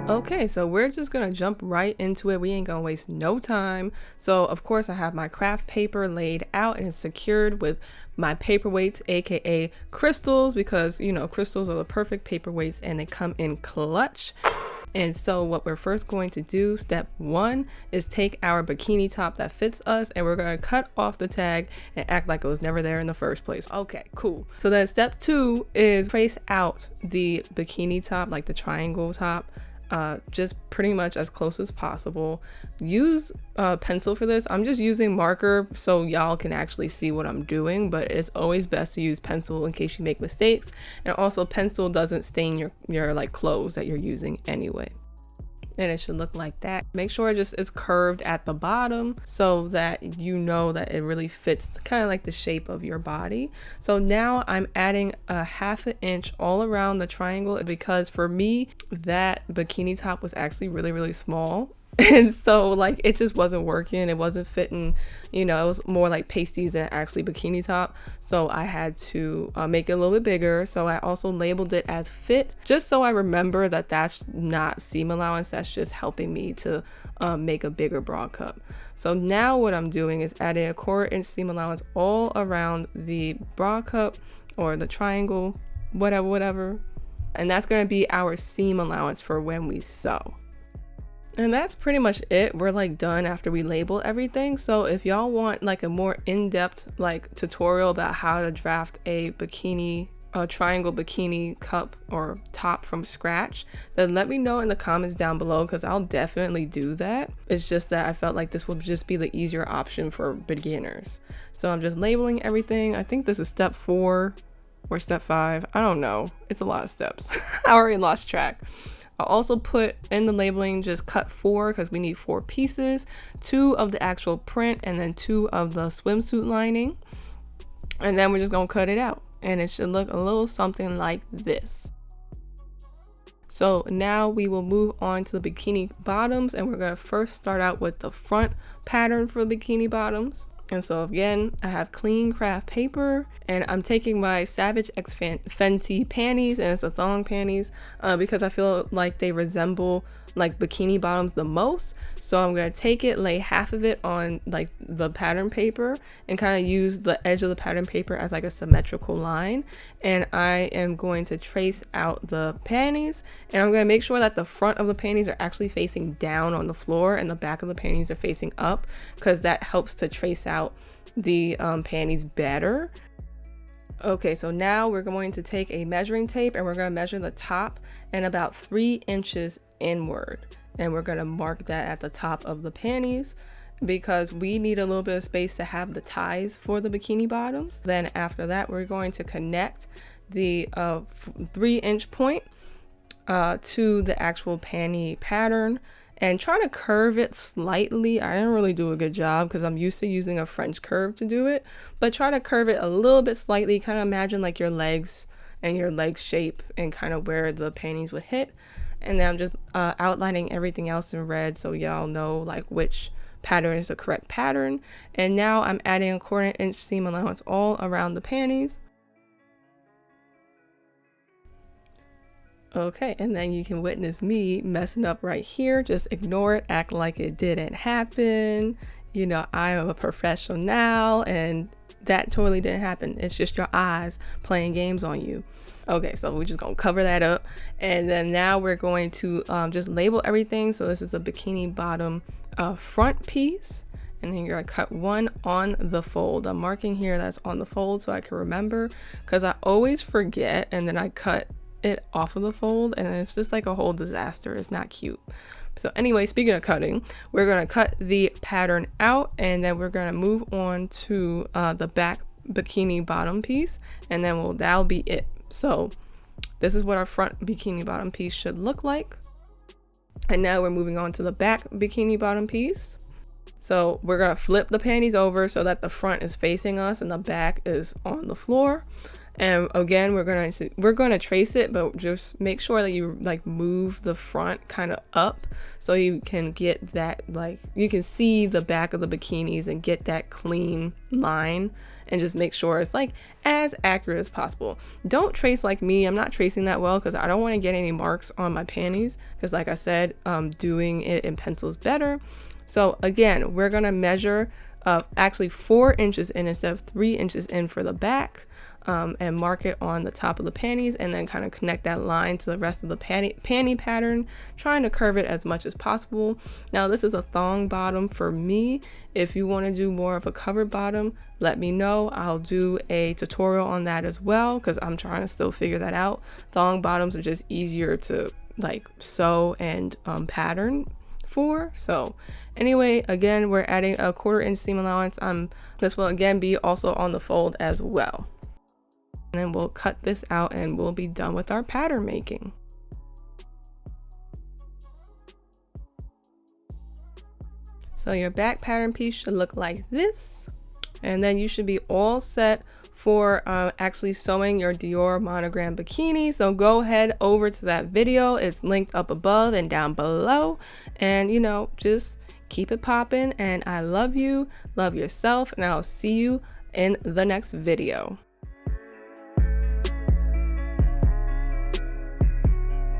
Okay, so we're just gonna jump right into it. We ain't gonna waste no time. So of course I have my craft paper laid out and it's secured with my paperweights, aka crystals, because you know crystals are the perfect paperweights and they come in clutch. And so what we're first going to do, step one, is take our bikini top that fits us and we're going to cut off the tag and act like it was never there in the first place. Okay, cool. So then step two is trace out the bikini top, like the triangle top, just pretty much as close as possible. Use pencil for this. I'm just using marker so y'all can actually see what I'm doing, but it's always best to use pencil in case you make mistakes, and also pencil doesn't stain your like clothes that you're using anyway. And it should look like that. Make sure it just is curved at the bottom so that you know that it really fits kind of like the shape of your body. So now I'm adding a 1/2 inch all around the triangle because for me that bikini top was actually really small. And so like it just wasn't working, it wasn't fitting, you know, it was more like pasties than actually bikini top. So I had to make it a little bit bigger. So I also labeled it as fit, just so I remember that that's not seam allowance, that's just helping me to make a bigger bra cup. So now what I'm doing is adding a 1/4 inch seam allowance all around the bra cup or the triangle, whatever. And that's going to be our seam allowance for when we sew. And that's pretty much it. We're like done after we label everything. So if y'all want like a more in-depth like tutorial about how to draft a triangle bikini cup or top from scratch, then let me know in the comments down below because I'll definitely do that. It's just that I felt like this would just be the easier option for beginners. So I'm just labeling everything. I think this is step 4 or step 5. I don't know. It's a lot of steps. I already lost track. I'll also put in the labeling just cut 4 because we need 4 pieces, 2 of the actual print and then 2 of the swimsuit lining. And then we're just gonna cut it out and it should look a little something like this. So now we will move on to the bikini bottoms and we're gonna first start out with the front pattern for the bikini bottoms. And so again, I have clean craft paper and I'm taking my Savage X Fenty panties, and it's the thong panties because I feel like they resemble like bikini bottoms the most. So I'm going to take it, lay half of it on like the pattern paper and kind of use the edge of the pattern paper as like a symmetrical line. And I am going to trace out the panties and I'm going to make sure that the front of the panties are actually facing down on the floor and the back of the panties are facing up because that helps to trace out the panties better. Okay, so now we're going to take a measuring tape and we're going to measure the top and about 3 inches inward, and we're going to mark that at the top of the panties because we need a little bit of space to have the ties for the bikini bottoms. Then after that we're going to connect the 3-inch point to the actual panty pattern and try to curve it slightly. I didn't really do a good job because I'm used to using a French curve to do it, but try to curve it a little bit slightly. Kind of imagine like your legs and your leg shape and kind of where the panties would hit. And then I'm just outlining everything else in red so y'all know like which pattern is the correct pattern. And now I'm adding a 1/4 inch seam allowance all around the panties. Okay, and then you can witness me messing up right here. Just ignore it, act like it didn't happen. You know, I am a professional now and that totally didn't happen. It's just your eyes playing games on you. Okay, so we're just gonna cover that up. And then now we're going to just label everything. So this is a bikini bottom front piece. And then you're gonna cut 1 on the fold. I'm marking here that's on the fold so I can remember because I always forget and then I cut it off of the fold and it's just like a whole disaster. It's not cute. So anyway, speaking of cutting, we're going to cut the pattern out and then we're going to move on to the back bikini bottom piece and then that'll be it. So this is what our front bikini bottom piece should look like. And now we're moving on to the back bikini bottom piece. So we're going to flip the panties over so that the front is facing us and the back is on the floor. And again, we're gonna trace it, but just make sure that you like move the front kind of up so you can get that, like you can see the back of the bikinis and get that clean line and just make sure it's like as accurate as possible. Don't trace like me. I'm not tracing that well because I don't want to get any marks on my panties, because like I said, doing it in pencil is better. So again, we're gonna measure actually 4 inches in instead of 3 inches in for the back, and mark it on the top of the panties, and then kind of connect that line to the rest of the panty pattern, trying to curve it as much as possible. Now this is a thong bottom for me. If you want to do more of a covered bottom, let me know. I'll do a tutorial on that as well, because I'm trying to still figure that out. Thong bottoms are just easier to like sew and pattern for. So anyway, again, we're adding a 1/4 inch seam allowance. This will again be also on the fold as well. And then we'll cut this out and we'll be done with our pattern making. So your back pattern piece should look like this. And then you should be all set for actually sewing your Dior Monogram Bikini. So go head over to that video. It's linked up above and down below. And you know, just keep it popping. And I love you, love yourself, and I'll see you in the next video.